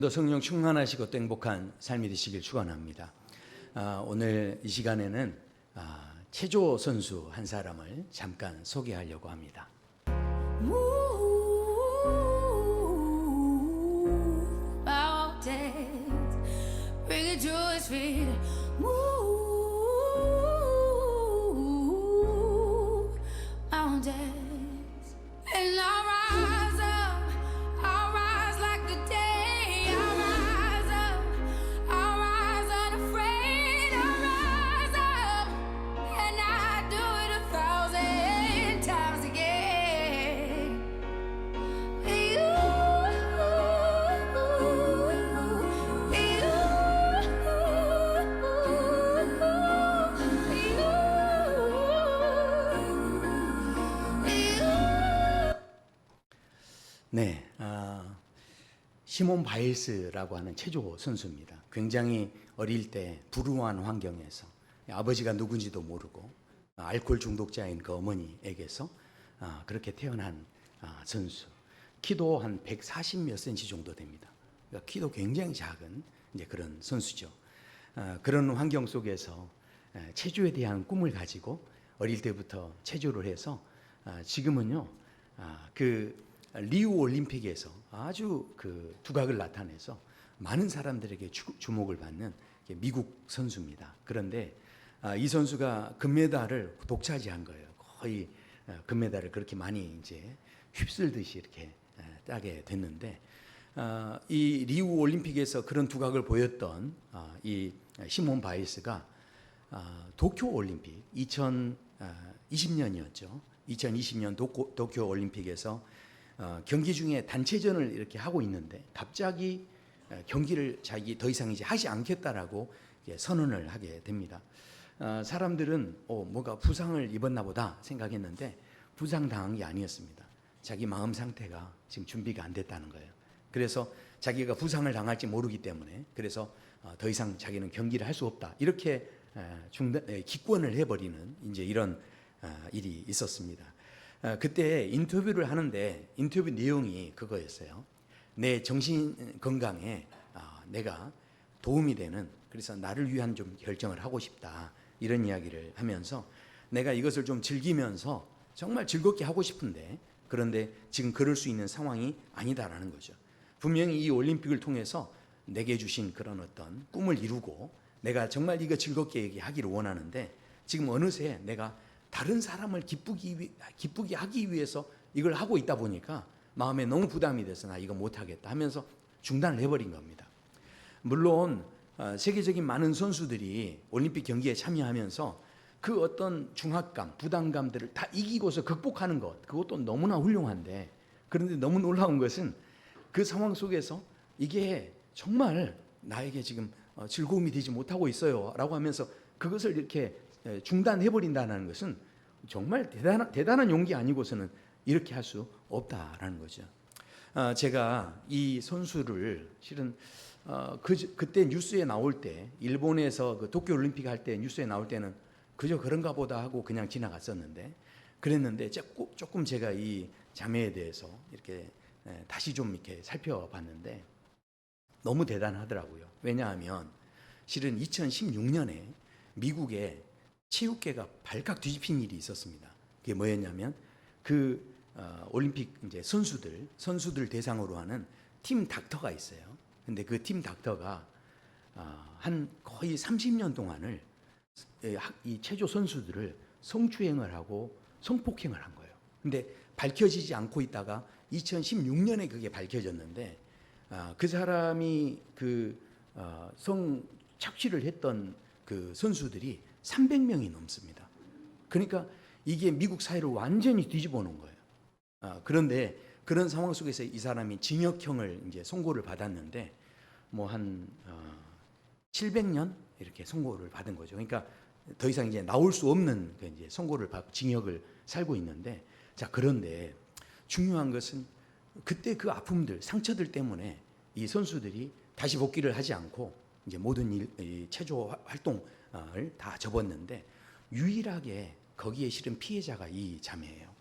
또 성령 충만하시고 또 행복한 삶이 되시길 축원합니다. 오늘 이 시간에는 체조 선수 한 사람을 잠깐 소개하려고 합니다. 네, 시몬 바일스라고 하는 체조 선수입니다. 굉장히 어릴 때 불우한 환경에서 아버지가 누군지도 모르고 알코올 중독자인 그 어머니에게서 그렇게 태어난 선수. 키도 한 140 몇 센치 정도 됩니다. 그러니까 키도 굉장히 작은 이제 그런 선수죠. 그런 환경 속에서 체조에 대한 꿈을 가지고 어릴 때부터 체조를 해서 지금은요 그 리우 올림픽에서 아주 그 두각을 나타내서 많은 사람들에게 주목을 받는 미국 선수입니다. 그런데 이 선수가 금메달을 독차지한 거예요. 거의 금메달을 그렇게 많이 이제 휩쓸듯이 이렇게 따게 됐는데 이 리우 올림픽에서 그런 두각을 보였던 이 시몬 바일스가 도쿄 올림픽 2020년이었죠. 2020년 도쿄 올림픽에서 경기 중에 단체전을 이렇게 하고 있는데 갑자기 경기를 자기 더 이상 이제 하지 않겠다라고 선언을 하게 됩니다. 사람들은 뭐가 부상을 입었나 보다 생각했는데 부상 당한 게 아니었습니다. 자기 마음 상태가 지금 준비가 안 됐다는 거예요. 그래서 자기가 부상을 당할지 모르기 때문에 그래서 더 이상 자기는 경기를 할 수 없다 이렇게 기권을 해버리는 이제 이런 일이 있었습니다. 그때 인터뷰를 하는데 인터뷰 내용이 그거였어요. 내 정신 건강에 내가 도움이 되는, 그래서 나를 위한 좀 결정을 하고 싶다 이런 이야기를 하면서 내가 이것을 좀 즐기면서 정말 즐겁게 하고 싶은데 그런데 지금 그럴 수 있는 상황이 아니다라는 거죠. 분명히 이 올림픽을 통해서 내게 주신 그런 어떤 꿈을 이루고 내가 정말 이거 즐겁게 하기를 원하는데 지금 어느새 내가 다른 사람을 기쁘게 하기 위해서 이걸 하고 있다 보니까 마음에 너무 부담이 돼서 나 이거 못하겠다 하면서 중단을 해버린 겁니다. 물론 세계적인 많은 선수들이 올림픽 경기에 참여하면서 그 어떤 중압감, 부담감들을 다 이기고서 극복하는 것, 그것도 너무나 훌륭한데 그런데 너무 놀라운 것은 그 상황 속에서 이게 정말 나에게 지금 즐거움이 되지 못하고 있어요 라고 하면서 그것을 이렇게 중단해버린다는 것은 정말 대단한 용기 아니고서는 이렇게 할 수 없다라는 거죠. 제가 이 선수를 실은 그때 뉴스에 나올 때 일본에서 그 도쿄올림픽 할 때 뉴스에 나올 때는 그저 그런가 보다 하고 그냥 지나갔었는데 그랬는데 조금 제가 이 자매에 대해서 이렇게 다시 좀 이렇게 살펴봤는데 너무 대단하더라고요. 왜냐하면 실은 2016년에 미국에 체육계가 발칵 뒤집힌 일이 있었습니다. 그게 뭐였냐면 그 올림픽 이제 선수들 대상으로 하는 팀 닥터가 있어요. 근데 그 팀 닥터가 한 거의 30년 동안을 이 체조 선수들을 성추행을 하고 성폭행을 한 거예요. 근데 밝혀지지 않고 있다가 2016년에 그게 밝혀졌는데 그 사람이 그 성착취를 했던 그 선수들이 300명이 넘습니다. 그러니까 이게 미국 사회를 완전히 뒤집어 놓은 거예요. 그런데 그런 상황 속에서 이 사람이 징역형을 이제 선고를 받았는데 뭐 한 700년 이렇게 선고를 받은 거죠. 그러니까 더 이상 이제 나올 수 없는 그 이제 선고를 받고 징역을 살고 있는데 자 그런데 중요한 것은 그때 그 아픔들, 상처들 때문에 이 선수들이 다시 복귀를 하지 않고 이제 모든 체조 활동을 다 접었는데 유일하게 거기에 실은 피해자가 이 자매예요.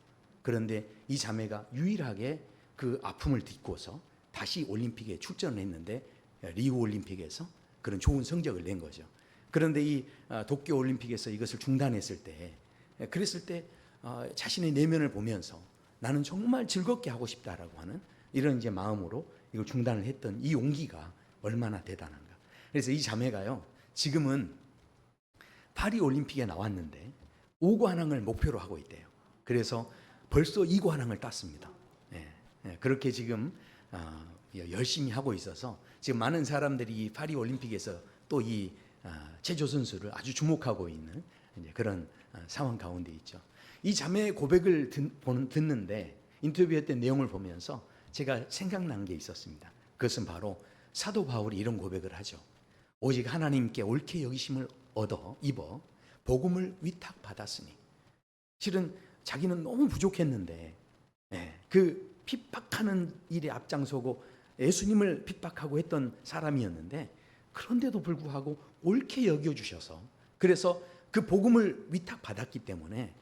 그런데 이 자매가 유일하게 그 아픔을 딛고서 다시 올림픽에 출전을 했는데 리우 올림픽에서 그런 좋은 성적을 낸 거죠. 그런데 이 도쿄 올림픽에서 이것을 중단했을 때, 그랬을 때 자신의 내면을 보면서 나는 정말 즐겁게 하고 싶다라고 하는 이런 이제 마음으로 이걸 중단을 했던 이 용기가 얼마나 대단한가. 그래서 이 자매가요, 지금은 파리 올림픽에 나왔는데 5관왕을 목표로 하고 있대요. 그래서 벌써 2관왕을 땄습니다. 그렇게 지금 열심히 하고 있어서 지금 많은 사람들이 이 파리 올림픽에서 또 이 체조 선수를 아주 주목하고 있는 이제 그런 상황 가운데 있죠. 이 자매의 고백을 듣는데 인터뷰했던 내용을 보면서 제가 생각난 게 있었습니다. 그것은 바로 사도 바울이 이런 고백을 하죠. 오직 하나님께 옳게 여기심을 얻어 입어 복음을 위탁받았으니. 실은 자기는 너무 부족했는데 그 핍박하는 일에 앞장서고 예수님을 핍박하고 했던 사람이었는데, 그런데도 불구하고 옳게 여겨주셔서, 그래서 그 복음을 위탁받았기 때문에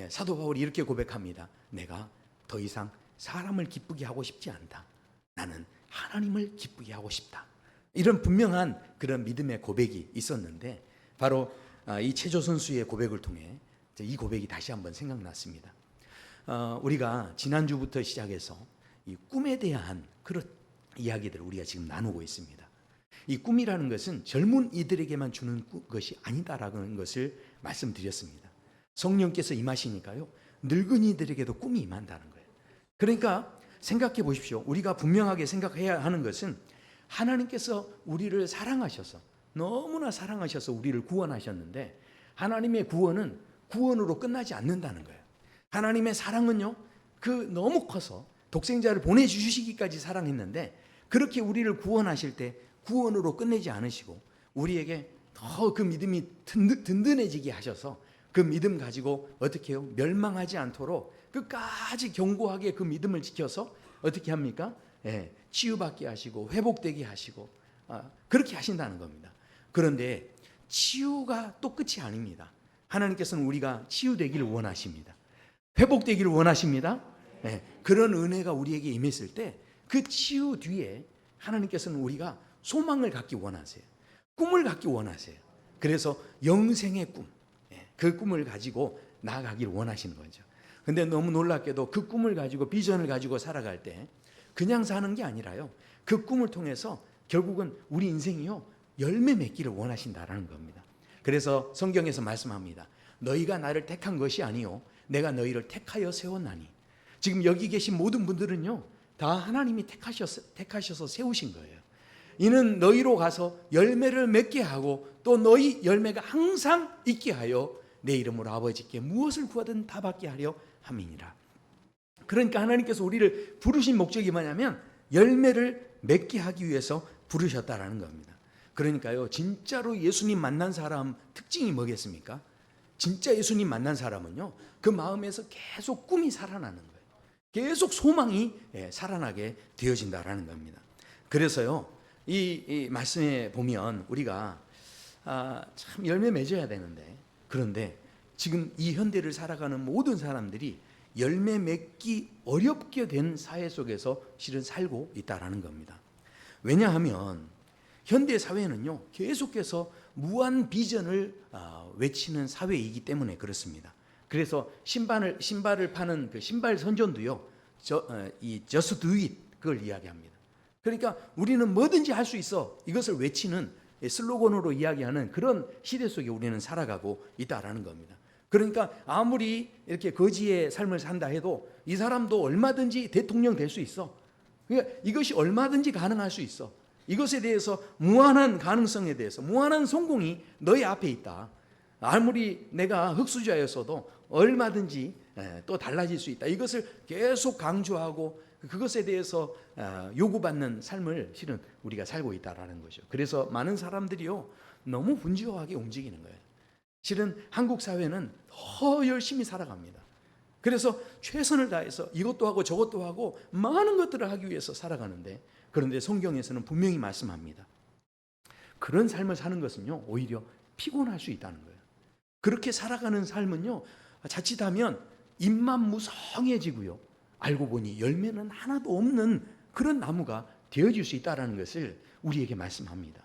사도 바울이 이렇게 고백합니다. 내가 더 이상 사람을 기쁘게 하고 싶지 않다. 나는 하나님을 기쁘게 하고 싶다. 이런 분명한 그런 믿음의 고백이 있었는데, 바로 이 체조 선수의 고백을 통해 이 고백이 다시 한번 생각났습니다. 우리가 지난주부터 시작해서 이 꿈에 대한 그런 이야기들을 우리가 지금 나누고 있습니다. 이 꿈이라는 것은 젊은이들에게만 주는 것이 아니다라는 것을 말씀드렸습니다. 성령께서 임하시니까요, 늙은이들에게도 꿈이 임한다는 거예요. 그러니까 생각해 보십시오. 우리가 분명하게 생각해야 하는 것은 하나님께서 우리를 사랑하셔서, 너무나 사랑하셔서 우리를 구원하셨는데, 하나님의 구원은 구원으로 끝나지 않는다는 거예요. 하나님의 사랑은요, 그 너무 커서 독생자를 보내주시기까지 사랑했는데, 그렇게 우리를 구원하실 때 구원으로 끝내지 않으시고 우리에게 더 그 믿음이 든든해지게 하셔서 그 믿음 가지고 어떻게 해요? 멸망하지 않도록 끝까지 견고하게 그 믿음을 지켜서 어떻게 합니까? 치유받게 하시고 회복되게 하시고 그렇게 하신다는 겁니다. 그런데 치유가 또 끝이 아닙니다. 하나님께서는 우리가 치유되기를 원하십니다. 회복되기를 원하십니다. 그런 은혜가 우리에게 임했을 때 그 치유 뒤에 하나님께서는 우리가 소망을 갖기 원하세요. 꿈을 갖기 원하세요. 그래서 영생의 꿈, 그 꿈을 가지고 나아가기를 원하시는 거죠. 근데 너무 놀랍게도 그 꿈을 가지고 비전을 가지고 살아갈 때 그냥 사는 게 아니라요, 그 꿈을 통해서 결국은 우리 인생이요, 열매 맺기를 원하신다라는 겁니다. 그래서 성경에서 말씀합니다. 너희가 나를 택한 것이 아니요 내가 너희를 택하여 세웠나니. 지금 여기 계신 모든 분들은요, 다 하나님이 택하셔서 세우신 거예요. 이는 너희로 가서 열매를 맺게 하고 또 너희 열매가 항상 있게 하여 내 이름으로 아버지께 무엇을 구하든 다 받게 하려 함이니라. 그러니까 하나님께서 우리를 부르신 목적이 뭐냐면 열매를 맺게 하기 위해서 부르셨다라는 겁니다. 그러니까요, 진짜로 예수님 만난 사람 특징이 뭐겠습니까? 진짜 예수님 만난 사람은요, 그 마음에서 계속 꿈이 살아나는 거예요. 계속 소망이 살아나게 되어진다라는 겁니다. 그래서요, 이 말씀에 보면 우리가 참 열매 맺어야 되는데, 그런데 지금 이 현대를 살아가는 모든 사람들이 열매 맺기 어렵게 된 사회 속에서 실은 살고 있다라는 겁니다. 왜냐하면 현대 사회는요, 계속해서 무한 비전을 외치는 사회이기 때문에 그렇습니다. 그래서 신발을 파는 그 신발 선전도요, 이 Just Do It 그걸 이야기합니다. 그러니까 우리는 뭐든지 할 수 있어, 이것을 외치는 슬로건으로 이야기하는 그런 시대 속에 우리는 살아가고 있다라는 겁니다. 그러니까 아무리 이렇게 거지의 삶을 산다 해도 이 사람도 얼마든지 대통령 될 수 있어. 그러니까 이것이 얼마든지 가능할 수 있어. 이것에 대해서 무한한 가능성에 대해서 무한한 성공이 너희 앞에 있다. 아무리 내가 흙수저였어도 얼마든지 또 달라질 수 있다. 이것을 계속 강조하고 그것에 대해서 요구받는 삶을 실은 우리가 살고 있다라는 거죠. 그래서 많은 사람들이요, 너무 분주하게 움직이는 거예요. 실은 한국 사회는 더 열심히 살아갑니다. 그래서 최선을 다해서 이것도 하고 저것도 하고 많은 것들을 하기 위해서 살아가는데, 그런데 성경에서는 분명히 말씀합니다. 그런 삶을 사는 것은요, 오히려 피곤할 수 있다는 거예요. 그렇게 살아가는 삶은요, 자칫하면 입만 무성해지고요, 알고 보니 열매는 하나도 없는 그런 나무가 되어질 수 있다는 것을 우리에게 말씀합니다.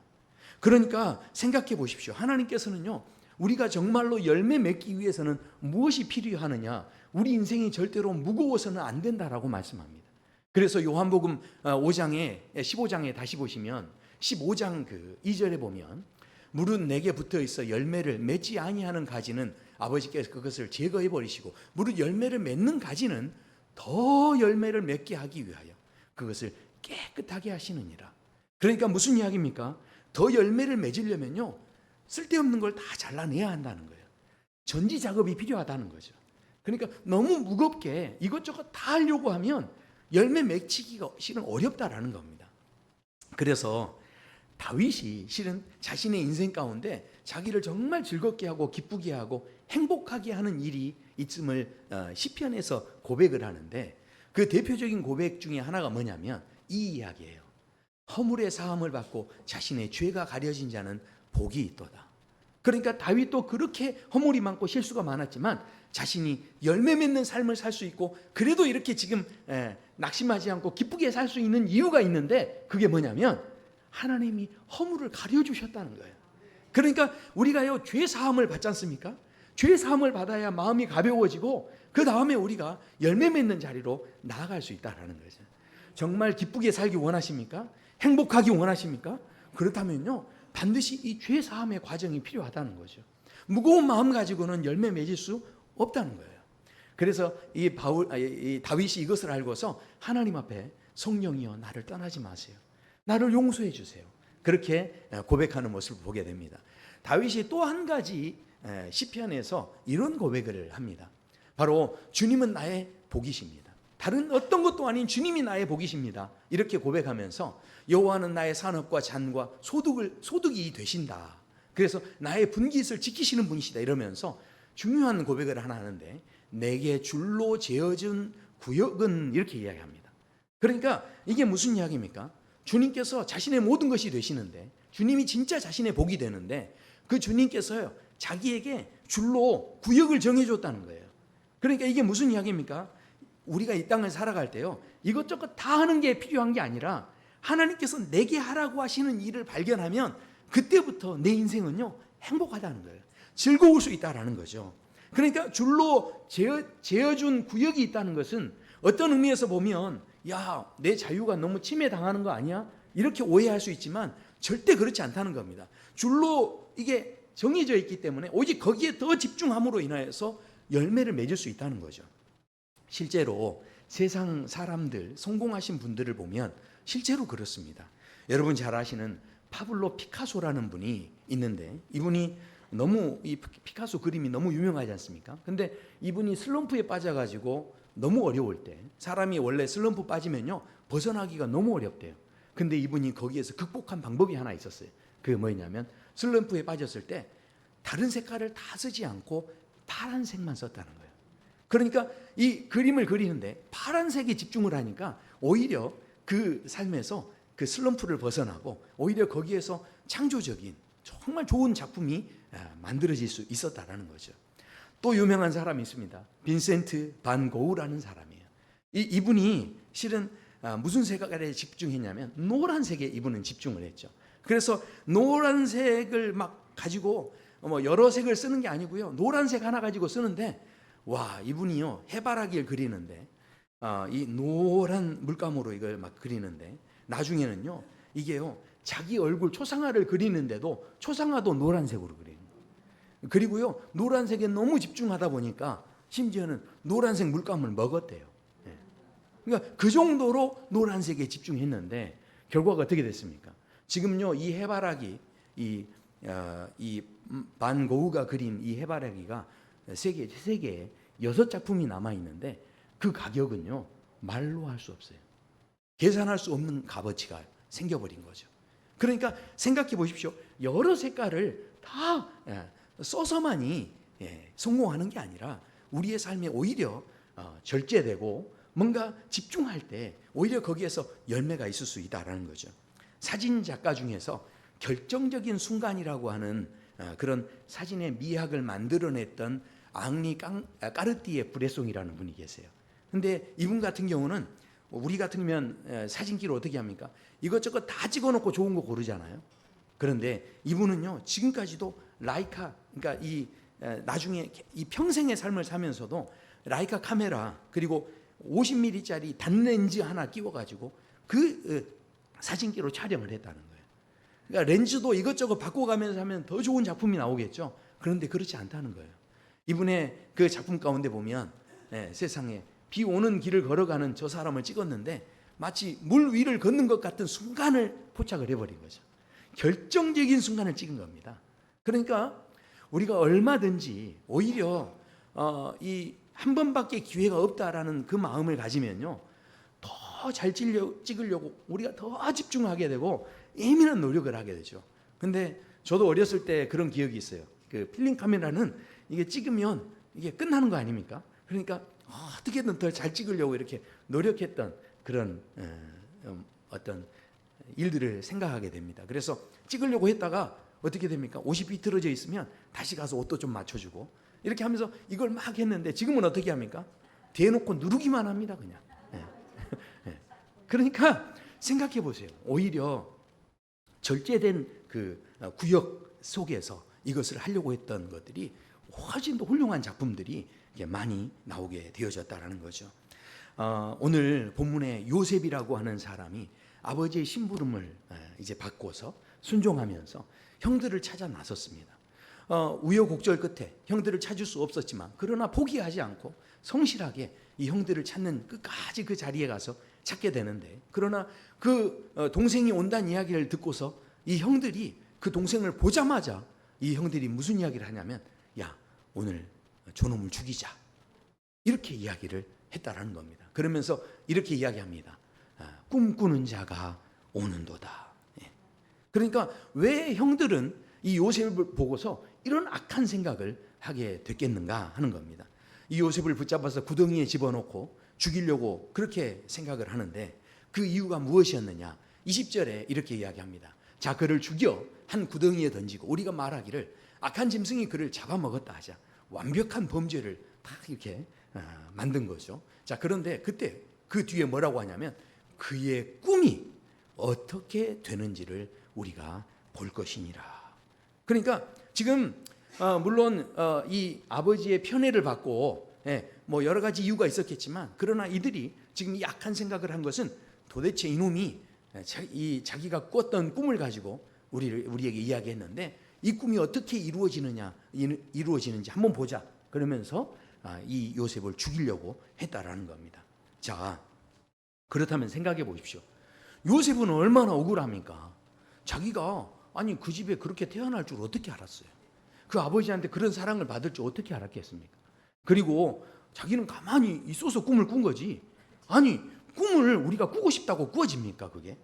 그러니까 생각해 보십시오. 하나님께서는요, 우리가 정말로 열매 맺기 위해서는 무엇이 필요하느냐? 우리 인생이 절대로 무거워서는 안 된다라고 말씀합니다. 그래서 요한복음 15장에 다시 보시면 15장 2절에 보면 무릇 내게 붙어 있어 열매를 맺지 아니하는 가지는 아버지께서 그것을 제거해 버리시고 무릇 열매를 맺는 가지는 더 열매를 맺게 하기 위하여 그것을 깨끗하게 하시느니라. 그러니까 무슨 이야기입니까? 더 열매를 맺으려면요, 쓸데없는 걸 다 잘라내야 한다는 거예요. 전지 작업이 필요하다는 거죠. 그러니까 너무 무겁게 이것저것 다 하려고 하면 열매 맺히기가 실은 어렵다라는 겁니다. 그래서 다윗이 실은 자신의 인생 가운데 자기를 정말 즐겁게 하고 기쁘게 하고 행복하게 하는 일이 있음을 시편에서 고백을 하는데, 그 대표적인 고백 중에 하나가 뭐냐면 이 이야기예요. 허물의 사함을 받고 자신의 죄가 가려진 자는 복이 있도다. 그러니까 다윗도 그렇게 허물이 많고 실수가 많았지만 자신이 열매 맺는 삶을 살 수 있고, 그래도 이렇게 지금 낙심하지 않고 기쁘게 살 수 있는 이유가 있는데, 그게 뭐냐면 하나님이 허물을 가려주셨다는 거예요. 그러니까 우리가요, 죄 사함을 받지 않습니까? 죄 사함을 받아야 마음이 가벼워지고 그 다음에 우리가 열매 맺는 자리로 나아갈 수 있다는 거죠. 정말 기쁘게 살기 원하십니까? 행복하기 원하십니까? 그렇다면요, 반드시 이 죄 사함의 과정이 필요하다는 거죠. 무거운 마음 가지고는 열매 맺을 수 없다는 거예요. 그래서 이 다윗이 이것을 알고서 하나님 앞에 성령이여 나를 떠나지 마세요. 나를 용서해 주세요. 그렇게 고백하는 모습을 보게 됩니다. 다윗이 또 한 가지 시편에서 이런 고백을 합니다. 바로 주님은 나의 복이십니다. 다른 어떤 것도 아닌 주님이 나의 복이십니다. 이렇게 고백하면서 여호와는 나의 산업과 잔과 소득이 되신다. 그래서 나의 분깃을 지키시는 분이시다 이러면서 중요한 고백을 하나 하는데, 내게 줄로 재어준 구역은 이렇게 이야기합니다. 그러니까 이게 무슨 이야기입니까? 주님께서 자신의 모든 것이 되시는데, 주님이 진짜 자신의 복이 되는데 그 주님께서요, 자기에게 줄로 구역을 정해줬다는 거예요. 그러니까 이게 무슨 이야기입니까? 우리가 이 땅을 살아갈 때요, 이것저것 다 하는 게 필요한 게 아니라 하나님께서 내게 하라고 하시는 일을 발견하면 그때부터 내 인생은요, 행복하다는 거예요. 즐거울 수 있다라는 거죠. 그러니까 줄로 재어준 구역이 있다는 것은 어떤 의미에서 보면 야, 내 자유가 너무 침해당하는 거 아니야? 이렇게 오해할 수 있지만 절대 그렇지 않다는 겁니다. 줄로 이게 정해져 있기 때문에 오직 거기에 더 집중함으로 인하여서 열매를 맺을 수 있다는 거죠. 실제로 세상 사람들, 성공하신 분들을 보면 실제로 그렇습니다. 여러분 잘 아시는 파블로 피카소라는 분이 있는데, 이분이 너무 이 피카소 그림이 너무 유명하지 않습니까? 근데 이분이 슬럼프에 빠져가지고 너무 어려울 때, 사람이 원래 슬럼프 빠지면요 벗어나기가 너무 어렵대요. 근데 이분이 거기에서 극복한 방법이 하나 있었어요. 그게 뭐냐면 슬럼프에 빠졌을 때 다른 색깔을 다 쓰지 않고 파란색만 썼다는 거예요. 그러니까 이 그림을 그리는데 파란색에 집중을 하니까 오히려 그 삶에서 그 슬럼프를 벗어나고 오히려 거기에서 창조적인 정말 좋은 작품이 만들어질 수 있었다라는 거죠. 또 유명한 사람이 있습니다. 빈센트 반 고흐라는 사람이에요. 이분이 실은 무슨 색깔에 집중했냐면 노란색에 이분은 집중을 했죠. 그래서 노란색을 막 가지고 여러 색을 쓰는 게 아니고요, 노란색 하나 가지고 쓰는데, 와, 이분이요 해바라기를 그리는데 이 노란 물감으로 이걸 막 그리는데 나중에는요 이게요 자기 얼굴 초상화를 그리는데도 초상화도 노란색으로 그려요. 그리고요 노란색에 너무 집중하다 보니까 심지어는 노란색 물감을 먹었대요. 그러니까 그 정도로 노란색에 집중했는데 결과가 어떻게 됐습니까? 지금요 이 해바라기 이 반 고흐가 그린 이 해바라기가 세계에 6작품이 남아 있는데 그 가격은요 말로 할 수 없어요. 계산할 수 없는 값어치가 생겨버린 거죠. 그러니까 생각해 보십시오. 여러 색깔을 다 써서만이 성공하는 게 아니라 우리의 삶에 오히려 절제되고 뭔가 집중할 때 오히려 거기에서 열매가 있을 수 있다라는 거죠. 사진 작가 중에서 결정적인 순간이라고 하는 그런 사진의 미학을 만들어냈던 앙리 까르띠에 브레송이라는 분이 계세요. 근데 이분 같은 경우는 우리 같으면 사진기로 어떻게 합니까? 이것저것 다 찍어놓고 좋은 거 고르잖아요. 그런데 이분은요 지금까지도 라이카, 그러니까 이 나중에 이 평생의 삶을 사면서도 라이카 카메라 그리고 50mm짜리 단렌즈 하나 끼워가지고 그 사진기로 촬영을 했다는 거예요. 그러니까 렌즈도 이것저것 바꿔가면서 하면 더 좋은 작품이 나오겠죠. 그런데 그렇지 않다는 거예요. 이분의 그 작품 가운데 보면 세상에 비 오는 길을 걸어가는 저 사람을 찍었는데 마치 물 위를 걷는 것 같은 순간을 포착을 해버린 거죠. 결정적인 순간을 찍은 겁니다. 그러니까 우리가 얼마든지 오히려 이 한 번밖에 기회가 없다라는 그 마음을 가지면요 더 잘 찍으려고 우리가 더 집중하게 되고 예민한 노력을 하게 되죠. 근데 저도 어렸을 때 그런 기억이 있어요. 그 필름 카메라는 이게 찍으면 이게 끝나는 거 아닙니까? 그러니까 어떻게든 더 잘 찍으려고 이렇게 노력했던 그런 어떤 일들을 생각하게 됩니다. 그래서 찍으려고 했다가 어떻게 됩니까? 옷이 비틀어져 있으면 다시 가서 옷도 좀 맞춰주고 이렇게 하면서 이걸 막 했는데 지금은 어떻게 합니까? 대놓고 누르기만 합니다. 그냥. 그러니까 생각해 보세요. 오히려 절제된 그 구역 속에서 이것을 하려고 했던 것들이 훨씬 더 훌륭한 작품들이 많이 나오게 되어졌다라는 거죠. 오늘 본문에 요셉이라고 하는 사람이 아버지의 심부름을 이제 바꿔서 순종하면서 형들을 찾아 나섰습니다. 우여곡절 끝에 형들을 찾을 수 없었지만 그러나 포기하지 않고 성실하게 이 형들을 찾는 끝까지 그 자리에 가서 찾게 되는데, 그러나 그 동생이 온다는 이야기를 듣고서 이 형들이 그 동생을 보자마자 이 형들이 무슨 이야기를 하냐면 야 오늘 저놈을 죽이자 이렇게 이야기를 했다라는 겁니다. 그러면서 이렇게 이야기합니다. 꿈꾸는 자가 오는도다. 그러니까 왜 형들은 이 요셉을 보고서 이런 악한 생각을 하게 됐겠는가 하는 겁니다. 이 요셉을 붙잡아서 구덩이에 집어넣고 죽이려고 그렇게 생각을 하는데 그 이유가 무엇이었느냐? 20절에 이렇게 이야기합니다. 자, 그를 죽여 한 구덩이에 던지고 우리가 말하기를 악한 짐승이 그를 잡아먹었다 하자. 완벽한 범죄를 다 이렇게 만든 거죠. 자, 그런데 그때 그 뒤에 뭐라고 하냐면 그의 꿈이 어떻게 되는지를 우리가 볼 것이니라. 그러니까 지금 물론 이 아버지의 편애를 받고 뭐 여러 가지 이유가 있었겠지만 그러나 이들이 지금 이 악한 생각을 한 것은 도대체 이놈이 자기가 꿨던 꿈을 가지고 우리에게 이야기했는데 이 꿈이 어떻게 이루어지는지 한번 보자. 그러면서 이 요셉을 죽이려고 했다라는 겁니다. 자, 그렇다면 생각해 보십시오. 요셉은 얼마나 억울합니까? 자기가 아니 그 집에 그렇게 태어날 줄 어떻게 알았어요? 그 아버지한테 그런 사랑을 받을 줄 어떻게 알았겠습니까? 그리고 자기는 가만히 있어서 꿈을 꾼 거지. 아니 꿈을 우리가 꾸고 싶다고 꾸어집니까 그게?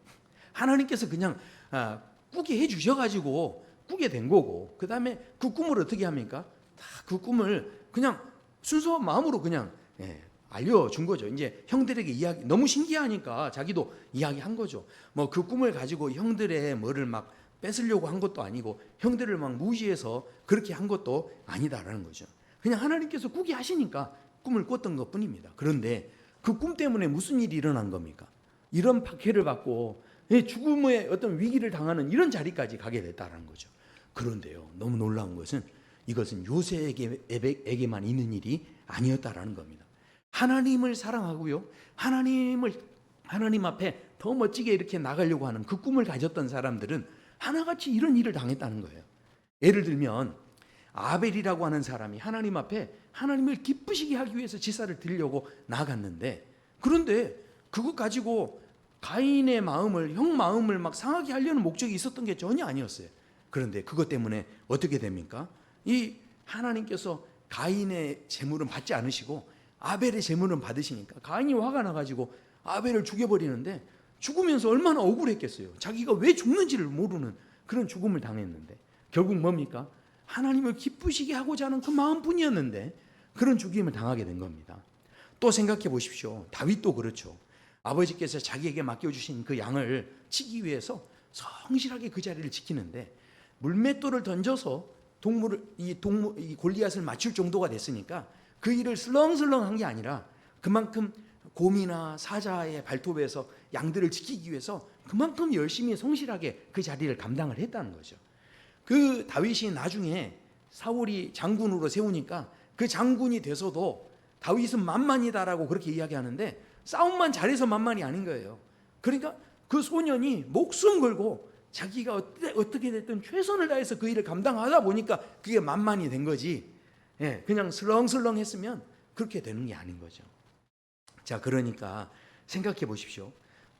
하나님께서 그냥 꾸게 해주셔가지고 꾸게 된 거고, 그 다음에 그 꿈을 어떻게 합니까? 다 그 꿈을 그냥 순수한 마음으로 그냥 알려준 거죠. 이제 형들에게 이야기, 너무 신기하니까 자기도 이야기한 거죠. 뭐 그 꿈을 가지고 형들의 뭐를 막 뺏으려고 한 것도 아니고 형들을 막 무시해서 그렇게 한 것도 아니다라는 거죠. 그냥 하나님께서 꾸게 하시니까 꿈을 꿨던 것 뿐입니다. 그런데 그 꿈 때문에 무슨 일이 일어난 겁니까? 이런 박해를 받고 죽음의 어떤 위기를 당하는 이런 자리까지 가게 됐다는 거죠. 그런데요, 너무 놀라운 것은 이것은 요셉에게만 있는 일이 아니었다라는 겁니다. 하나님을 사랑하고요, 하나님 앞에 더 멋지게 이렇게 나가려고 하는 그 꿈을 가졌던 사람들은 하나같이 이런 일을 당했다는 거예요. 예를 들면 아벨이라고 하는 사람이 하나님 앞에 하나님을 기쁘시게 하기 위해서 제사를 드리려고 나아갔는데, 그런데 그것 가지고 가인의 마음을, 형 마음을 막 상하게 하려는 목적이 있었던 게 전혀 아니었어요. 그런데 그것 때문에 어떻게 됩니까? 이 하나님께서 가인의 제물은 받지 않으시고 아벨의 제물은 받으시니까 가인이 화가 나가지고 아벨을 죽여버리는데, 죽으면서 얼마나 억울했겠어요. 자기가 왜 죽는지를 모르는 그런 죽음을 당했는데 결국 뭡니까? 하나님을 기쁘시게 하고자 하는 그 마음뿐이었는데 그런 죽임을 당하게 된 겁니다. 또 생각해 보십시오. 다윗도 그렇죠. 아버지께서 자기에게 맡겨주신 그 양을 치기 위해서 성실하게 그 자리를 지키는데 물맷돌을 던져서 이 골리앗을 맞출 정도가 됐으니까 그 일을 슬렁슬렁 한 게 아니라 그만큼 곰이나 사자의 발톱에서 양들을 지키기 위해서 그만큼 열심히 성실하게 그 자리를 감당을 했다는 거죠. 그 다윗이 나중에 사울이 장군으로 세우니까 그 장군이 돼서도 다윗은 만만이다라고 그렇게 이야기하는데 싸움만 잘해서 만만이 아닌 거예요. 그러니까 그 소년이 목숨 걸고 자기가 어떻게 됐든 최선을 다해서 그 일을 감당하다 보니까 그게 만만이 된 거지. 그냥 슬렁슬렁 했으면 그렇게 되는 게 아닌 거죠. 자, 그러니까 생각해 보십시오.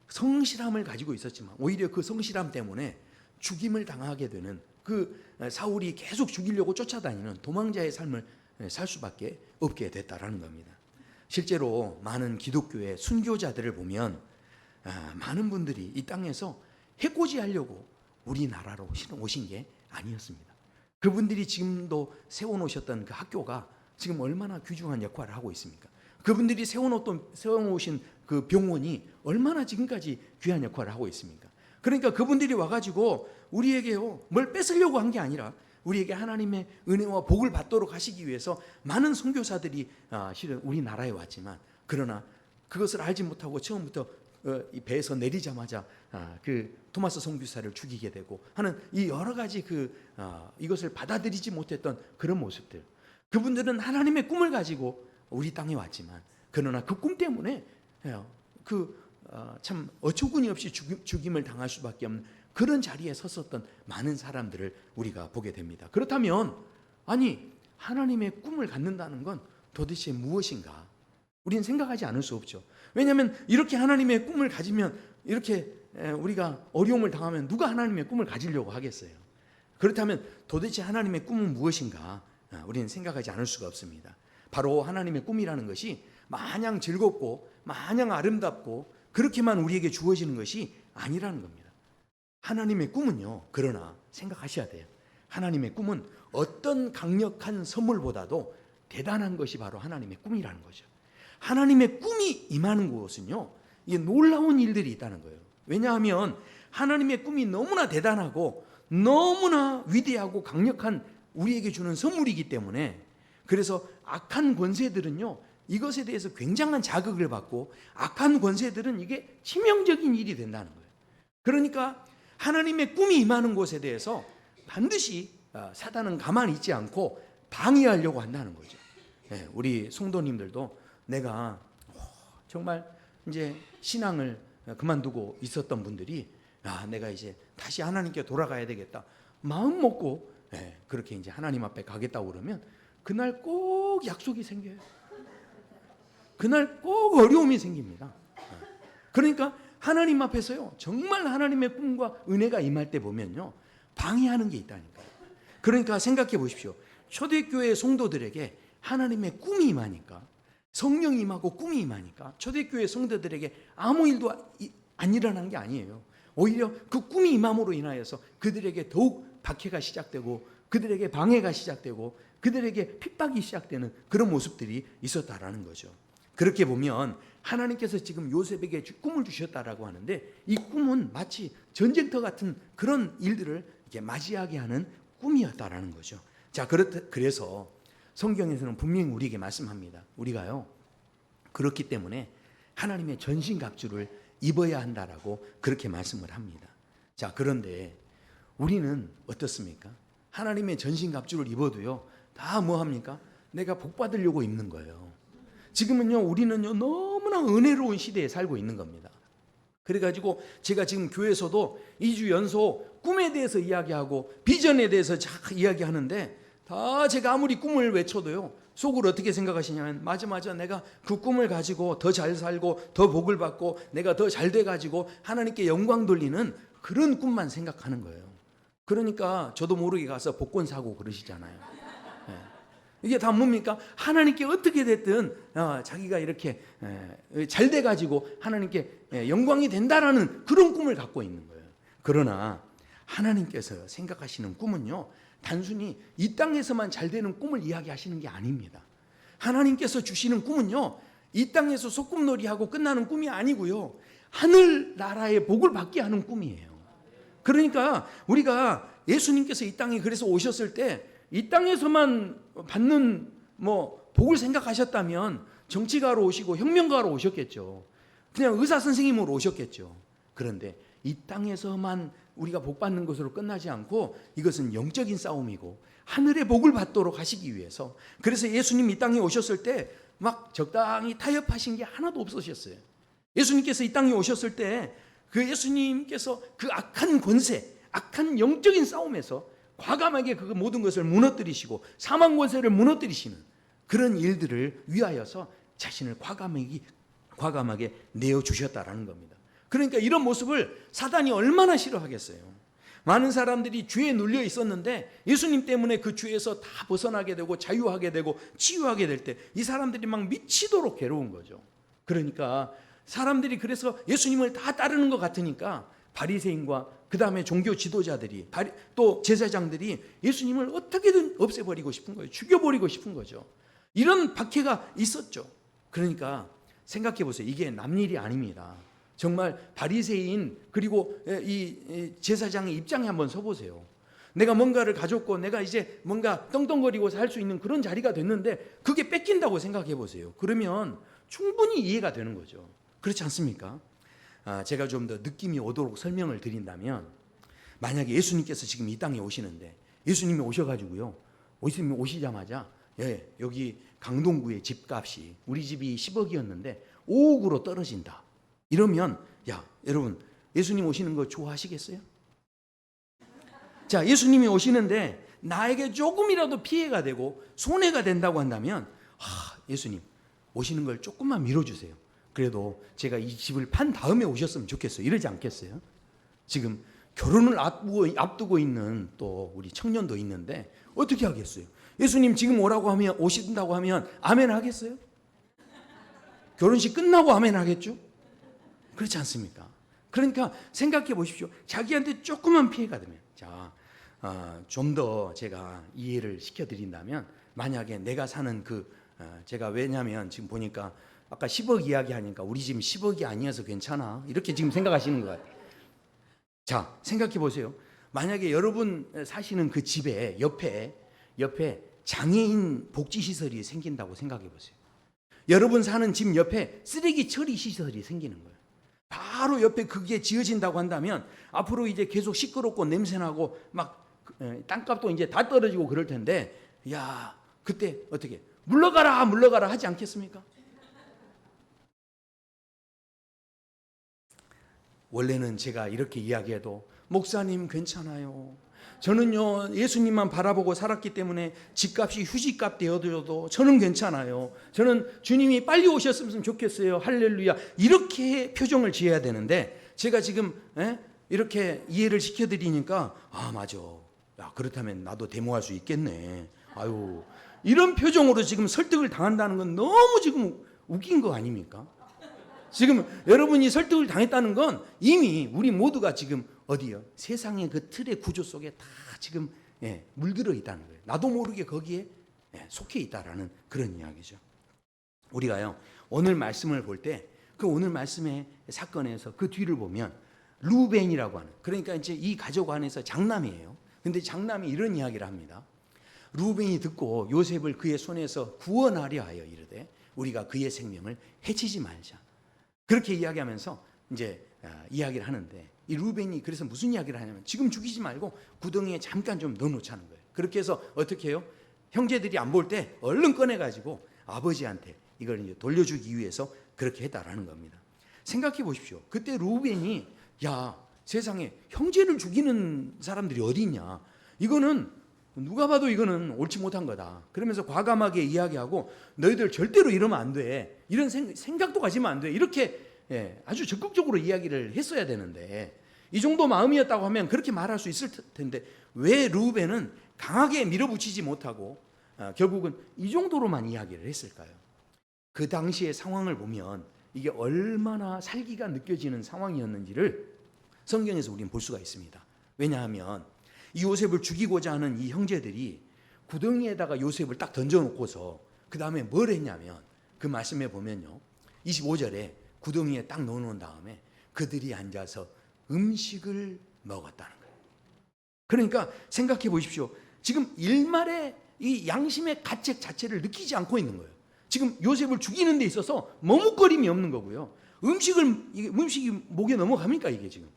성실함을 가지고 있었지만 오히려 그 성실함 때문에 죽임을 당하게 되는 그 사울이 계속 죽이려고 쫓아다니는 도망자의 삶을 살 수밖에 없게 됐다라는 겁니다. 실제로 많은 기독교의 순교자들을 보면 많은 분들이 이 땅에서 해코지하려고 우리나라로 오신 게 아니었습니다. 그분들이 지금도 세워놓으셨던 그 학교가 지금 얼마나 귀중한 역할을 하고 있습니까? 그분들이 세워놓으신 그 병원이 얼마나 지금까지 귀한 역할을 하고 있습니까? 그러니까 그분들이 와가지고 우리에게요 뭘 뺏으려고 한 게 아니라 우리에게 하나님의 은혜와 복을 받도록 하시기 위해서 많은 선교사들이 실은 우리나라에 왔지만 그러나 그것을 알지 못하고 처음부터 이 배에서 내리자마자 그 토마스 선교사를 죽이게 되고 하는 이 여러 가지 이것을 받아들이지 못했던 그런 모습들. 그분들은 하나님의 꿈을 가지고 우리 땅에 왔지만 그러나 그 꿈 때문에 참 어처구니 없이 죽임을 당할 수밖에 없는 그런 자리에 섰었던 많은 사람들을 우리가 보게 됩니다. 그렇다면 아니 하나님의 꿈을 갖는다는 건 도대체 무엇인가? 우리는 생각하지 않을 수 없죠. 왜냐하면 이렇게 하나님의 꿈을 가지면 이렇게 우리가 어려움을 당하면 누가 하나님의 꿈을 가지려고 하겠어요? 그렇다면 도대체 하나님의 꿈은 무엇인가? 우리는 생각하지 않을 수가 없습니다. 바로 하나님의 꿈이라는 것이 마냥 즐겁고 마냥 아름답고 그렇게만 우리에게 주어지는 것이 아니라는 겁니다. 하나님의 꿈은요, 그러나 생각하셔야 돼요. 하나님의 꿈은 어떤 강력한 선물보다도 대단한 것이 바로 하나님의 꿈이라는 거죠. 하나님의 꿈이 임하는 곳은요, 이게 놀라운 일들이 있다는 거예요. 왜냐하면 하나님의 꿈이 너무나 대단하고 너무나 위대하고 강력한 우리에게 주는 선물이기 때문에 그래서 악한 권세들은요, 이것에 대해서 굉장한 자극을 받고 악한 권세들은 이게 치명적인 일이 된다는 거예요. 그러니까 하나님의 꿈이 임하는 곳에 대해서 반드시 사단은 가만히 있지 않고 방해하려고 한다는 거죠. 우리 성도님들도 내가 정말 이제 신앙을 그만두고 있었던 분들이 내가 이제 다시 하나님께 돌아가야 되겠다 마음 먹고 그렇게 이제 하나님 앞에 가겠다고 그러면 그날 꼭 약속이 생겨요. 그날 꼭 어려움이 생깁니다. 그러니까 하나님 앞에서요 정말 하나님의 꿈과 은혜가 임할 때 보면요 방해하는 게 있다니까요. 그러니까 생각해 보십시오. 초대교회 성도들에게 하나님의 꿈이 임하니까 성령이 임하고 꿈이 임하니까 초대교회 성도들에게 아무 일도 안 일어난 게 아니에요. 오히려 그 꿈이 임함으로 인하여서 그들에게 더욱 박해가 시작되고 그들에게 방해가 시작되고 그들에게 핍박이 시작되는 그런 모습들이 있었다라는 거죠. 그렇게 보면 하나님께서 지금 요셉에게 꿈을 주셨다라고 하는데 이 꿈은 마치 전쟁터 같은 그런 일들을 이렇게 맞이하게 하는 꿈이었다라는 거죠. 자, 그래서 성경에서는 분명히 우리에게 말씀합니다. 우리가요 그렇기 때문에 하나님의 전신갑주를 입어야 한다라고 그렇게 말씀을 합니다. 자, 그런데 우리는 어떻습니까? 하나님의 전신갑주를 입어도요 다 뭐합니까? 내가 복 받으려고 입는 거예요. 지금은요 우리는요 너무나 은혜로운 시대에 살고 있는 겁니다. 그래가지고 제가 지금 교회에서도 2주 연속 꿈에 대해서 이야기하고 비전에 대해서 이야기하는데 다 제가 아무리 꿈을 외쳐도요 속으로 어떻게 생각하시냐면 맞아 내가 그 꿈을 가지고 더 잘 살고 더 복을 받고 내가 더 잘 돼가지고 하나님께 영광 돌리는 그런 꿈만 생각하는 거예요. 그러니까 저도 모르게 가서 복권 사고 그러시잖아요. 이게 다 뭡니까? 하나님께 어떻게 됐든 자기가 이렇게 잘 돼가지고 하나님께 영광이 된다라는 그런 꿈을 갖고 있는 거예요. 그러나 하나님께서 생각하시는 꿈은요 단순히 이 땅에서만 잘 되는 꿈을 이야기하시는 게 아닙니다. 하나님께서 주시는 꿈은요 이 땅에서 소꿉놀이하고 끝나는 꿈이 아니고요 하늘나라의 복을 받게 하는 꿈이에요. 그러니까 우리가 예수님께서 이 땅에 그래서 오셨을 때 이 땅에서만 받는 복을 생각하셨다면 정치가로 오시고 혁명가로 오셨겠죠. 그냥 의사 선생님으로 오셨겠죠. 그런데 이 땅에서만 우리가 복 받는 것으로 끝나지 않고 이것은 영적인 싸움이고 하늘의 복을 받도록 하시기 위해서, 그래서 예수님 이 땅에 오셨을 때 막 적당히 타협하신 게 하나도 없으셨어요. 예수님께서 이 땅에 오셨을 때 그 예수님께서 그 악한 권세, 악한 영적인 싸움에서 과감하게 그 모든 것을 무너뜨리시고 사망 권세를 무너뜨리시는 그런 일들을 위하여서 자신을 과감하게 내어주셨다라는 겁니다. 그러니까 이런 모습을 사단이 얼마나 싫어하겠어요. 많은 사람들이 죄에 눌려 있었는데 예수님 때문에 그 죄에서 다 벗어나게 되고 자유하게 되고 치유하게 될 때 이 사람들이 막 미치도록 괴로운 거죠. 그러니까 사람들이 그래서 예수님을 다 따르는 것 같으니까 바리새인과 그 다음에 종교 지도자들이 또 제사장들이 예수님을 어떻게든 없애버리고 싶은 거예요. 죽여버리고 싶은 거죠. 이런 박해가 있었죠. 그러니까 생각해 보세요. 이게 남일이 아닙니다. 정말 바리새인 그리고 이 제사장의 입장에 한번 서보세요. 내가 뭔가를 가졌고 내가 이제 뭔가 떵떵거리고 살 수 있는 그런 자리가 됐는데 그게 뺏긴다고 생각해 보세요. 그러면 충분히 이해가 되는 거죠. 그렇지 않습니까? 제가 좀 더 느낌이 오도록 설명을 드린다면, 만약에 예수님께서 지금 이 땅에 오시는데 예수님이 오셔가지고요, 예수님이 오시자마자 여기 강동구의 집값이 우리 집이 10억이었는데 5억으로 떨어진다. 이러면 여러분 예수님 오시는 거 좋아하시겠어요? 자, 예수님이 오시는데 나에게 조금이라도 피해가 되고 손해가 된다고 한다면 예수님 오시는 걸 조금만 미뤄주세요. 그래도 제가 이 집을 판 다음에 오셨으면 좋겠어요. 이러지 않겠어요? 지금 결혼을 앞두고 있는 또 우리 청년도 있는데 어떻게 하겠어요? 예수님 지금 오신다고 하면 아멘 하겠어요? 결혼식 끝나고 아멘 하겠죠? 그렇지 않습니까? 그러니까 생각해 보십시오. 자기한테 조그만 피해가 되면, 좀 더 제가 이해를 시켜드린다면, 만약에 내가 사는 제가 왜냐하면 지금 보니까 아까 10억 이야기 하니까 우리 집 10억이 아니어서 괜찮아 이렇게 지금 생각하시는 것 같아요. 자, 생각해 보세요. 만약에 여러분 사시는 그 집에 옆에 장애인 복지시설이 생긴다고 생각해 보세요. 여러분 사는 집 옆에 쓰레기 처리 시설이 생기는 거예요. 바로 옆에 그게 지어진다고 한다면 앞으로 이제 계속 시끄럽고 냄새나고 막 땅값도 이제 다 떨어지고 그럴 텐데, 그때 어떻게 물러가라 하지 않겠습니까? 원래는 제가 이렇게 이야기해도 목사님 괜찮아요. 저는요 예수님만 바라보고 살았기 때문에 집값이 휴지값 되어도 저는 괜찮아요. 저는 주님이 빨리 오셨으면 좋겠어요. 할렐루야. 이렇게 표정을 지어야 되는데 제가 지금 이렇게 이해를 시켜드리니까 맞아. 그렇다면 나도 데모할 수 있겠네. 이런 표정으로 지금 설득을 당한다는 건 너무 지금 웃긴 거 아닙니까? 지금 여러분이 설득을 당했다는 건 이미 우리 모두가 지금 어디요? 세상의 그 틀의 구조 속에 다 지금 물들어 있다는 거예요. 나도 모르게 거기에 속해 있다라는 그런 이야기죠. 우리가요 오늘 말씀을 볼 때 그 오늘 말씀의 사건에서 그 뒤를 보면 루벤이라고 하는, 그러니까 이제 이 가족 안에서 장남이에요. 근데 장남이 이런 이야기를 합니다. 루벤이 듣고 요셉을 그의 손에서 구원하려 하여 이르되 우리가 그의 생명을 해치지 말자. 그렇게 이야기하면서 이제 이야기를 하는데, 이 루벤이 그래서 무슨 이야기를 하냐면 지금 죽이지 말고 구덩이에 잠깐 좀 넣어놓자는 거예요. 그렇게 해서 어떻게 해요? 형제들이 안 볼 때 얼른 꺼내가지고 아버지한테 이걸 이제 돌려주기 위해서 그렇게 했다라는 겁니다. 생각해 보십시오. 그때 루벤이 세상에 형제를 죽이는 사람들이 어디 있냐? 이거는 누가 봐도 이거는 옳지 못한 거다. 그러면서 과감하게 이야기하고 너희들 절대로 이러면 안 돼. 이런 생각도 가지면 안 돼. 이렇게 아주 적극적으로 이야기를 했어야 되는데, 이 정도 마음이었다고 하면 그렇게 말할 수 있을 텐데 왜 루벤은 강하게 밀어붙이지 못하고 결국은 이 정도로만 이야기를 했을까요? 그 당시의 상황을 보면 이게 얼마나 살기가 느껴지는 상황이었는지를 성경에서 우리는 볼 수가 있습니다. 왜냐하면 이 요셉을 죽이고자 하는 이 형제들이 구덩이에다가 요셉을 딱 던져놓고서 그 다음에 뭘 했냐면, 그 말씀에 보면요 25절에 구덩이에 딱 넣어놓은 다음에 그들이 앉아서 음식을 먹었다는 거예요. 그러니까 생각해 보십시오. 지금 일말의 이 양심의 가책 자체를 느끼지 않고 있는 거예요. 지금 요셉을 죽이는 데 있어서 머뭇거림이 없는 거고요. 음식이 목에 넘어갑니까 이게 지금?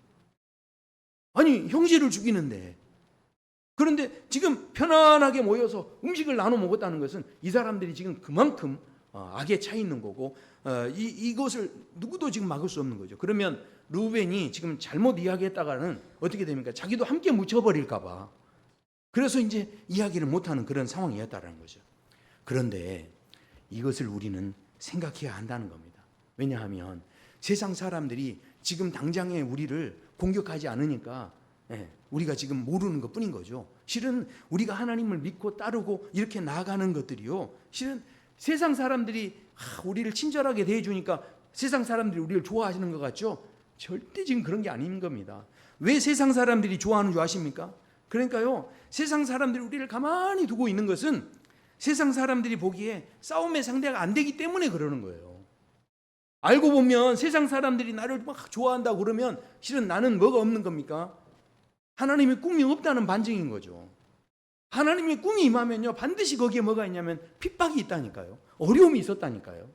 아니 형제를 죽이는데, 그런데 지금 편안하게 모여서 음식을 나눠 먹었다는 것은 이 사람들이 지금 그만큼 악에 차 있는 거고, 이것을 누구도 지금 막을 수 없는 거죠. 그러면 르우벤이 지금 잘못 이야기했다가는 어떻게 됩니까? 자기도 함께 묻혀버릴까 봐. 그래서 이제 이야기를 못하는 그런 상황이었다는 거죠. 그런데 이것을 우리는 생각해야 한다는 겁니다. 왜냐하면 세상 사람들이 지금 당장에 우리를 공격하지 않으니까 우리가 지금 모르는 것 뿐인 거죠. 실은 우리가 하나님을 믿고 따르고 이렇게 나아가는 것들이요, 실은 세상 사람들이 우리를 친절하게 대해주니까 세상 사람들이 우리를 좋아하시는 것 같죠? 절대 지금 그런 게 아닌 겁니다. 왜 세상 사람들이 좋아하는 줄 아십니까? 그러니까요, 세상 사람들이 우리를 가만히 두고 있는 것은 세상 사람들이 보기에 싸움의 상대가 안 되기 때문에 그러는 거예요. 알고 보면 세상 사람들이 나를 막 좋아한다고 그러면 실은 나는 뭐가 없는 겁니까? 하나님의 꿈이 없다는 반증인 거죠. 하나님의 꿈이 임하면요, 반드시 거기에 뭐가 있냐면 핍박이 있다니까요. 어려움이 있었다니까요.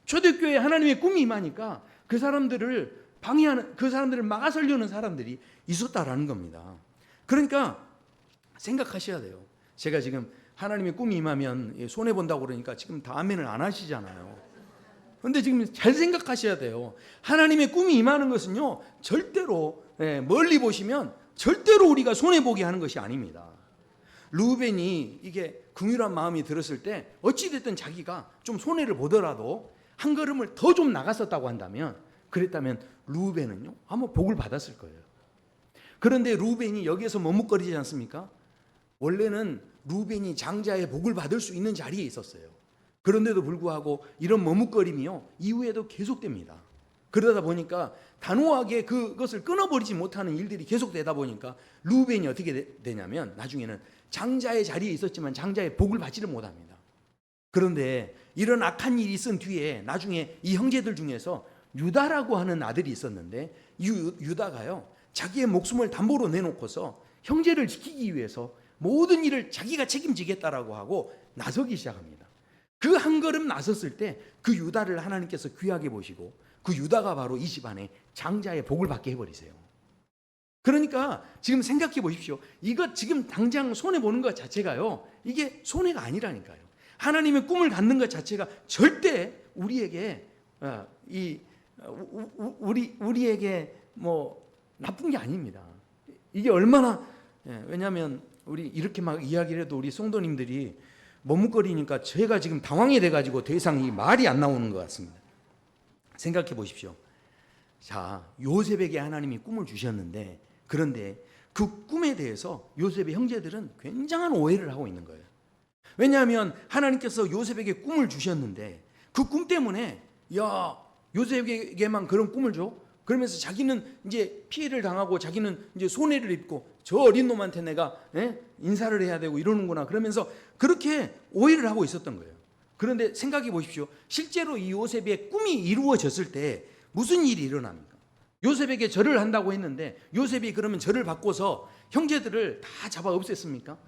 초대교회에 하나님의 꿈이 임하니까 그 사람들을 방해하는, 그 사람들을 막아서려는 사람들이 있었다라는 겁니다. 그러니까 생각하셔야 돼요. 제가 지금 하나님의 꿈이 임하면 손해본다고 그러니까 지금 다 아멘을 안 하시잖아요. 그런데 지금 잘 생각하셔야 돼요. 하나님의 꿈이 임하는 것은요, 절대로 멀리 보시면 절대로 우리가 손해보게 하는 것이 아닙니다. 르우벤이 이게 긍휼한 마음이 들었을 때 어찌됐든 자기가 좀 손해를 보더라도 한 걸음을 더 좀 나갔었다고 한다면, 그랬다면 르우벤은요 아마 복을 받았을 거예요. 그런데 르우벤이 여기에서 머뭇거리지 않습니까? 원래는 르우벤이 장자의 복을 받을 수 있는 자리에 있었어요. 그런데도 불구하고 이런 머뭇거림이요 이후에도 계속됩니다. 그러다 보니까 단호하게 그것을 끊어버리지 못하는 일들이 계속되다 보니까 르우벤이 어떻게 되냐면 나중에는 장자의 자리에 있었지만 장자의 복을 받지를 못합니다. 그런데 이런 악한 일이 있은 뒤에 나중에 이 형제들 중에서 유다라고 하는 아들이 있었는데, 유다가요 자기의 목숨을 담보로 내놓고서 형제를 지키기 위해서 모든 일을 자기가 책임지겠다라고 하고 나서기 시작합니다. 그 한 걸음 나섰을 때 그 유다를 하나님께서 귀하게 보시고 그 유다가 바로 이 집안의 장자의 복을 받게 해버리세요. 그러니까 지금 생각해 보십시오. 이것 지금 당장 손해보는 것 자체가요, 이게 손해가 아니라니까요. 하나님의 꿈을 갖는 것 자체가 절대 우리에게 우리에게 뭐 나쁜 게 아닙니다. 이게 얼마나, 왜냐하면 우리 이렇게 막 이야기를 해도 우리 성도님들이 머뭇거리니까 제가 지금 당황이 돼가지고 더 이상 이 말이 안 나오는 것 같습니다. 생각해 보십시오. 자, 요셉에게 하나님이 꿈을 주셨는데, 그런데 그 꿈에 대해서 요셉의 형제들은 굉장한 오해를 하고 있는 거예요. 왜냐하면 하나님께서 요셉에게 꿈을 주셨는데 그 꿈 때문에 야, 요셉에게만 그런 꿈을 줘? 그러면서 자기는 이제 피해를 당하고 자기는 이제 손해를 입고 저 어린 놈한테 내가 인사를 해야 되고 이러는구나, 그러면서 그렇게 오해를 하고 있었던 거예요. 그런데 생각해 보십시오. 실제로 이 요셉의 꿈이 이루어졌을 때 무슨 일이 일어납니까? 요셉에게 절을 한다고 했는데 요셉이 그러면 절을 받고서 형제들을 다 잡아 없앴습니까?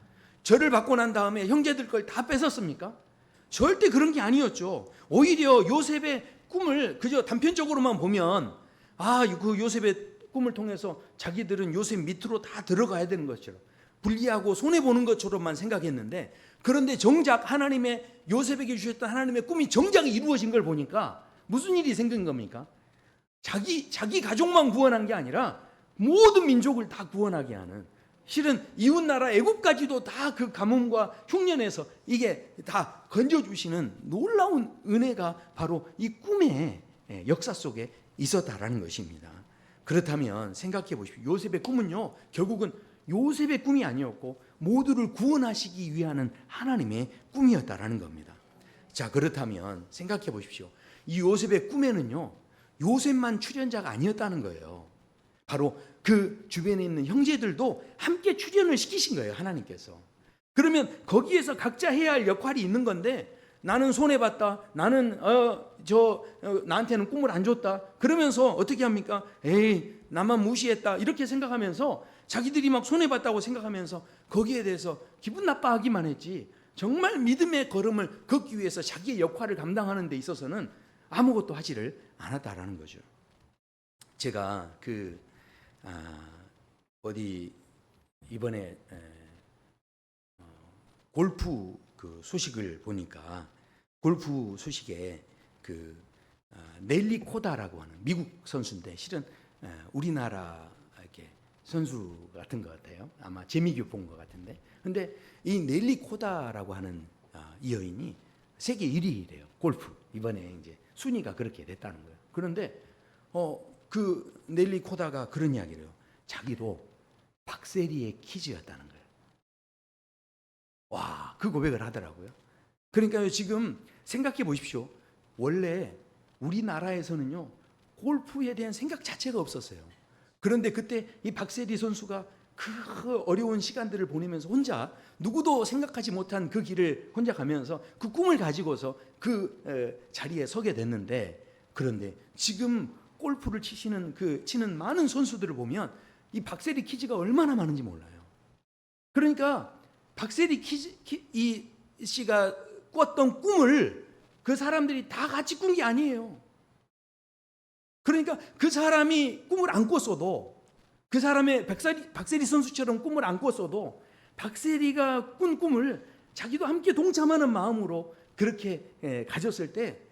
절을 받고 난 다음에 형제들 걸 다 뺏었습니까? 절대 그런 게 아니었죠. 오히려 요셉의 꿈을 그저 단편적으로만 보면 그 요셉의 꿈을 통해서 자기들은 요셉 밑으로 다 들어가야 되는 것처럼 불리하고 손해보는 것처럼만 생각했는데, 그런데 정작 하나님의 요셉에게 주셨던 하나님의 꿈이 정작 이루어진 걸 보니까 무슨 일이 생긴 겁니까? 자기 가족만 구원한 게 아니라 모든 민족을 다 구원하게 하는, 실은 이웃나라 애국까지도 다 그 가뭄과 흉년에서 이게 다 건져주시는 놀라운 은혜가 바로 이 꿈의 역사 속에 있었다라는 것입니다. 그렇다면 생각해 보십시오. 요셉의 꿈은요 결국은 요셉의 꿈이 아니었고 모두를 구원하시기 위한 하나님의 꿈이었다라는 겁니다. 자, 그렇다면 생각해 보십시오. 이 요셉의 꿈에는요 요셉만 출연자가 아니었다는 거예요. 바로 그 주변에 있는 형제들도 함께 출연을 시키신 거예요, 하나님께서. 그러면 거기에서 각자 해야 할 역할이 있는 건데, 나는 손해봤다, 나는 나한테는 꿈을 안 줬다, 그러면서 어떻게 합니까? 에이, 나만 무시했다, 이렇게 생각하면서 자기들이 막 손해봤다고 생각하면서 거기에 대해서 기분 나빠하기만 했지, 정말 믿음의 걸음을 걷기 위해서 자기의 역할을 감당하는 데 있어서는 아무것도 하지를 않았다라는 거죠. 제가 어디 이번에 골프 그 소식을 보니까 골프 소식에 넬리 코다라고 하는 미국 선수인데 실은 우리나라 이렇게 선수 같은 것 같아요. 아마 재미교 본 것 같은데. 근데 이 넬리 코다라고 하는 이 여인이 세계 1위래요. 골프 이번에 이제 순위가 그렇게 됐다는 거예요. 그런데 그 넬리 코다가 그런 이야기를 해요. 자기도 박세리의 키즈였다는 거예요. 와, 그 고백을 하더라고요. 그러니까요, 지금 생각해 보십시오. 원래 우리나라에서는요, 골프에 대한 생각 자체가 없었어요. 그런데 그때 이 박세리 선수가 그 어려운 시간들을 보내면서 혼자 누구도 생각하지 못한 그 길을 혼자 가면서 그 꿈을 가지고서 그 자리에 서게 됐는데, 그런데 지금 골프를 치는 많은 선수들을 보면 이 박세리 키즈가 얼마나 많은지 몰라요. 그러니까 박세리 이 씨가 꿨던 꿈을 그 사람들이 다 같이 꾼 게 아니에요. 그러니까 그 사람이 꿈을 안 꿨어도, 그 사람의 박세리 선수처럼 꿈을 안 꿨어도 박세리가 꾼 꿈을 자기도 함께 동참하는 마음으로 그렇게 가졌을 때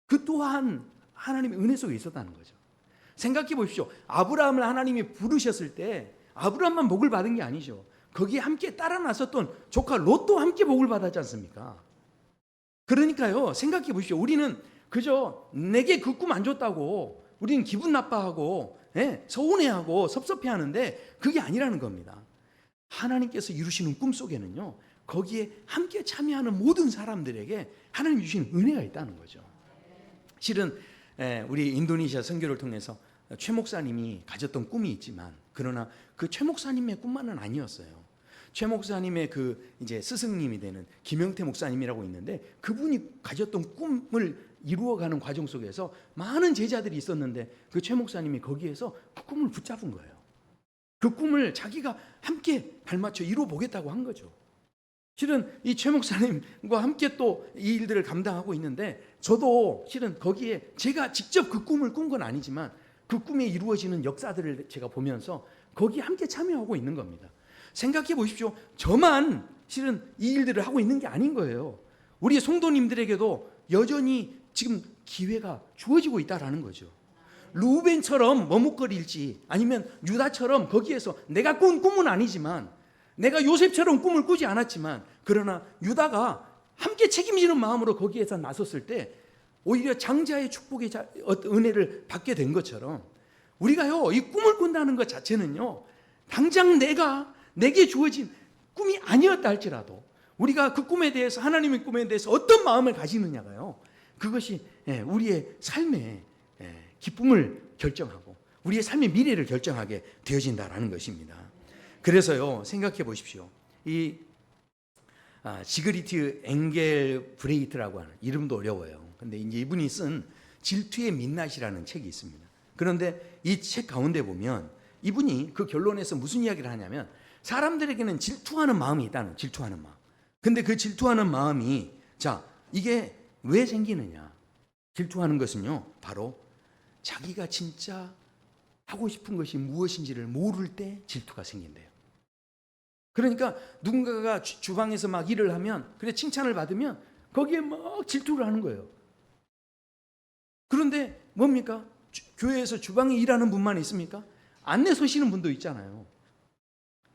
그 또한 하나님의 은혜 속에 있었다는 거죠. 생각해 보십시오. 아브라함을 하나님이 부르셨을 때 아브라함만 복을 받은 게 아니죠. 거기에 함께 따라 나섰던 조카 롯도 함께 복을 받았지 않습니까? 그러니까요, 생각해 보십시오. 우리는 그저 내게 그 꿈 안 줬다고 우리는 기분 나빠하고 서운해하고 섭섭해하는데 그게 아니라는 겁니다. 하나님께서 이루시는 꿈 속에는요, 거기에 함께 참여하는 모든 사람들에게 하나님 주시는 은혜가 있다는 거죠. 실은 우리 인도네시아 선교를 통해서 최 목사님이 가졌던 꿈이 있지만, 그러나 그 최 목사님의 꿈만은 아니었어요. 최 목사님의 이제 스승님이 되는 김영태 목사님이라고 있는데, 그분이 가졌던 꿈을 이루어가는 과정 속에서 많은 제자들이 있었는데 그 최 목사님이 거기에서 그 꿈을 붙잡은 거예요. 그 꿈을 자기가 함께 발맞춰 이루어 보겠다고 한 거죠. 실은 이 최 목사님과 함께 또 이 일들을 감당하고 있는데, 저도 실은 거기에 제가 직접 그 꿈을 꾼 건 아니지만 그 꿈에 이루어지는 역사들을 제가 보면서 거기에 함께 참여하고 있는 겁니다. 생각해 보십시오. 저만 실은 이 일들을 하고 있는 게 아닌 거예요. 우리 성도님들에게도 여전히 지금 기회가 주어지고 있다라는 거죠. 루벤처럼 머뭇거릴지 아니면 유다처럼 거기에서 내가 꾼 꿈은 아니지만, 내가 요셉처럼 꿈을 꾸지 않았지만, 그러나 유다가 함께 책임지는 마음으로 거기에서 나섰을 때 오히려 장자의 축복의 은혜를 받게 된 것처럼, 우리가요, 이 꿈을 꾼다는 것 자체는요, 당장 내게 주어진 꿈이 아니었다 할지라도 우리가 그 꿈에 대해서, 하나님의 꿈에 대해서 어떤 마음을 가지느냐가요, 그것이 우리의 삶의 기쁨을 결정하고 우리의 삶의 미래를 결정하게 되어진다라는 것입니다. 그래서요, 생각해 보십시오. 이 지그리트 엥겔 브레이트라고 하는, 이름도 어려워요. 근데 이제 이분이 쓴 질투의 민낯이라는 책이 있습니다. 그런데 이 책 가운데 보면 이분이 그 결론에서 무슨 이야기를 하냐면, 사람들에게는 질투하는 마음이 있다는, 질투하는 마음. 근데 그 질투하는 마음이, 이게 왜 생기느냐? 질투하는 것은요, 바로 자기가 진짜 하고 싶은 것이 무엇인지를 모를 때 질투가 생긴대요. 그러니까 누군가가 주방에서 막 일을 하면, 그래 칭찬을 받으면 거기에 막 질투를 하는 거예요. 그런데 뭡니까? 교회에서 주방에 일하는 분만 있습니까? 안내 서시는 분도 있잖아요.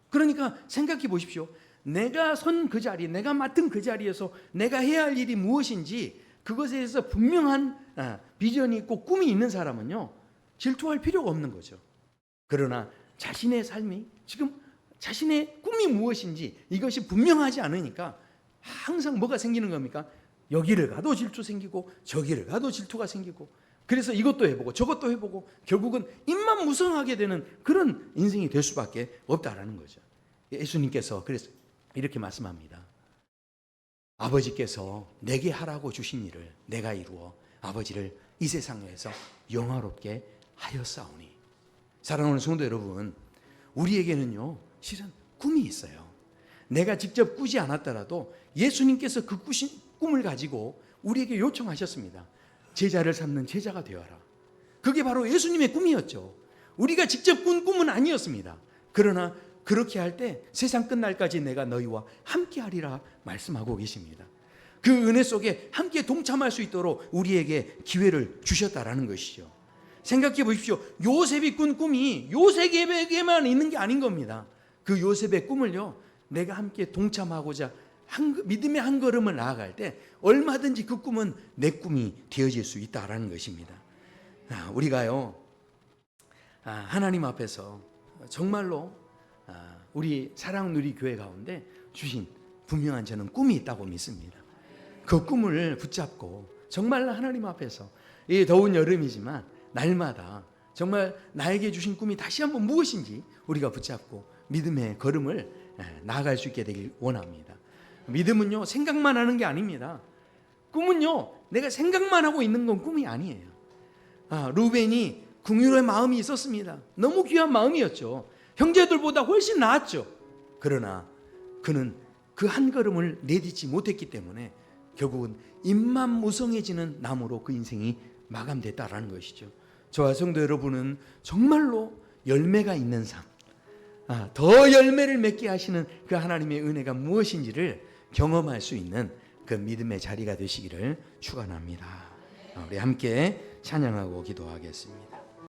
그러니까 생각해 보십시오. 내가 선 그 자리, 내가 맡은 그 자리에서 내가 해야 할 일이 무엇인지 그것에 대해서 분명한 비전이 있고 꿈이 있는 사람은요, 질투할 필요가 없는 거죠. 그러나 자신의 삶이, 지금 자신의 꿈이 무엇인지 이것이 분명하지 않으니까 항상 뭐가 생기는 겁니까? 여기를 가도 질투 생기고 저기를 가도 질투가 생기고, 그래서 이것도 해보고 저것도 해보고 결국은 입만 무성하게 되는 그런 인생이 될 수밖에 없다라는 거죠. 예수님께서 그래서 이렇게 말씀합니다. 아버지께서 내게 하라고 주신 일을 내가 이루어 아버지를 이 세상에서 영화롭게 하였사오니. 사랑하는 성도 여러분, 우리에게는요, 실은 꿈이 있어요. 내가 직접 꾸지 않았더라도 예수님께서 그 꿈을 가지고 우리에게 요청하셨습니다. 제자를 삼는 제자가 되어라. 그게 바로 예수님의 꿈이었죠. 우리가 직접 꾼 꿈은 아니었습니다. 그러나 그렇게 할 때 세상 끝날까지 내가 너희와 함께 하리라 말씀하고 계십니다. 그 은혜 속에 함께 동참할 수 있도록 우리에게 기회를 주셨다라는 것이죠. 생각해 보십시오. 요셉이 꾼 꿈이 요셉에게만 있는 게 아닌 겁니다. 그 요셉의 꿈을요, 내가 함께 동참하고자 믿음의 한 걸음을 나아갈 때 얼마든지 그 꿈은 내 꿈이 되어질 수 있다라는 것입니다. 우리가요, 하나님 앞에서 정말로 우리 사랑누리 교회 가운데 주신 분명한 저는 꿈이 있다고 믿습니다. 그 꿈을 붙잡고 정말 하나님 앞에서 이 더운 여름이지만 날마다 정말 나에게 주신 꿈이 다시 한번 무엇인지 우리가 붙잡고 믿음의 걸음을 나아갈 수 있게 되길 원합니다. 믿음은요, 생각만 하는 게 아닙니다. 꿈은요, 내가 생각만 하고 있는 건 꿈이 아니에요. 루벤이 긍휼의 마음이 있었습니다. 너무 귀한 마음이었죠. 형제들보다 훨씬 나았죠. 그러나 그는 그 한 걸음을 내딛지 못했기 때문에 결국은 입만 무성해지는 나무로 그 인생이 마감됐다라는 것이죠. 저와 성도 여러분은 정말로 열매가 있는 삶, 더 열매를 맺게 하시는 그 하나님의 은혜가 무엇인지를 경험할 수 있는 그 믿음의 자리가 되시기를 축원합니다. 우리 함께 찬양하고 기도하겠습니다.